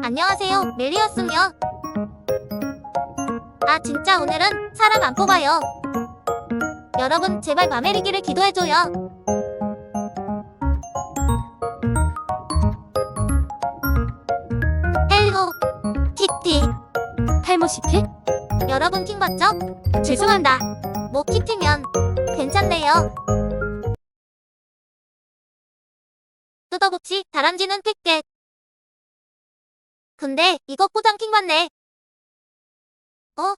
안녕하세요, 멜리였음요. 아 진짜 오늘은 사람 안 뽑아요. 여러분 제발 마메리기를 기도해줘요. 헬로 키티. 탈모시티? 여러분 킹 받죠? 죄송합니다. 뭐 키티면 괜찮네요. 뜯어봅시 다람쥐는 택택. 근데 이거 포장 킹 받네. 어?